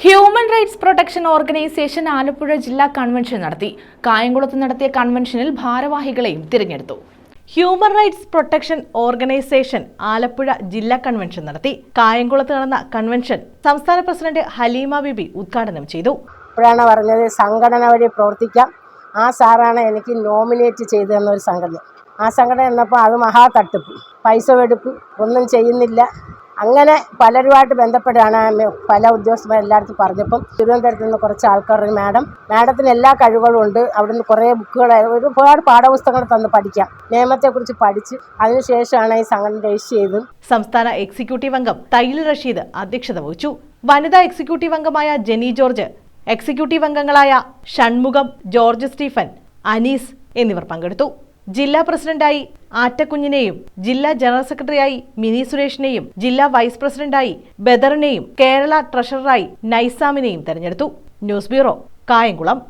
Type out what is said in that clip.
Human rights protection organisation Alappuzha ജില്ലാ convention നടത്തി. കായംകുളത്ത് നടത്തിയ കൺവെൻഷനിൽ ഭാരവാഹികളെയും തിരഞ്ഞെടുത്തു. Human rights protection organisation Alappuzha ജില്ലാ കൺവെൻഷൻ നടത്തി. കായംകുളത്ത് നടന്ന കൺവെൻഷൻ സംസ്ഥാന പ്രസിഡന്റ് ഹലീമ ബിബി ഉദ്ഘാടനം ചെയ്തു. ഇപ്പോഴാണ് പറഞ്ഞത് സംഘടന വഴി പ്രവർത്തിക്കാം. ആ സാറാണ് എനിക്ക് നോമിനേറ്റ് ചെയ്തു തന്നൊരു സംഘടന. ആ സംഘടന എന്നപ്പോൾ അത് മഹാ തട്ടിപ്പ്, പൈസ എടുപ്പ്, ഒന്നും ചെയ്യുന്നില്ല. അങ്ങനെ പലരുമായിട്ട് ബന്ധപ്പെട്ടാണ് പല ഉദ്യോഗസ്ഥന്മാർ എല്ലായിടത്തും പറഞ്ഞപ്പം തിരുവനന്തപുരത്ത് നിന്ന് കുറച്ച് ആൾക്കാർ മാഡത്തിന് എല്ലാ കഴിവുകളും ഉണ്ട്, അവിടുന്ന് കുറേ ബുക്കുകൾ, ഒരുപാട് പാഠപുസ്തകങ്ങൾ തന്ന് പഠിക്കാം, നിയമത്തെക്കുറിച്ച് പഠിച്ച് അതിനുശേഷമാണ് ഈ സംഘടന രജിസ്റ്റർ ചെയ്തത്. സംസ്ഥാന എക്സിക്യൂട്ടീവ് അംഗം തൈൽ റഷീദ് അധ്യക്ഷത വഹിച്ചു. വനിതാ എക്സിക്യൂട്ടീവ് അംഗമായ ജെനി ജോർജ്, എക്സിക്യൂട്ടീവ് അംഗങ്ങളായ ഷൺമുഖം, ജോർജ് സ്റ്റീഫൻ, അനീസ് എന്നിവർ പങ്കെടുത്തു. ജില്ലാ പ്രസിഡന്റായി ആറ്റക്കുഞ്ഞിനെയും, ജില്ലാ ജനറൽ സെക്രട്ടറിയായി മിനി സുരേഷിനെയും, ജില്ലാ വൈസ് പ്രസിഡന്റായി ബദറിനെയും, കേരള ട്രഷററായി നൈസാമിനെയും തെരഞ്ഞെടുത്തു. News bureau, Kayamkulam.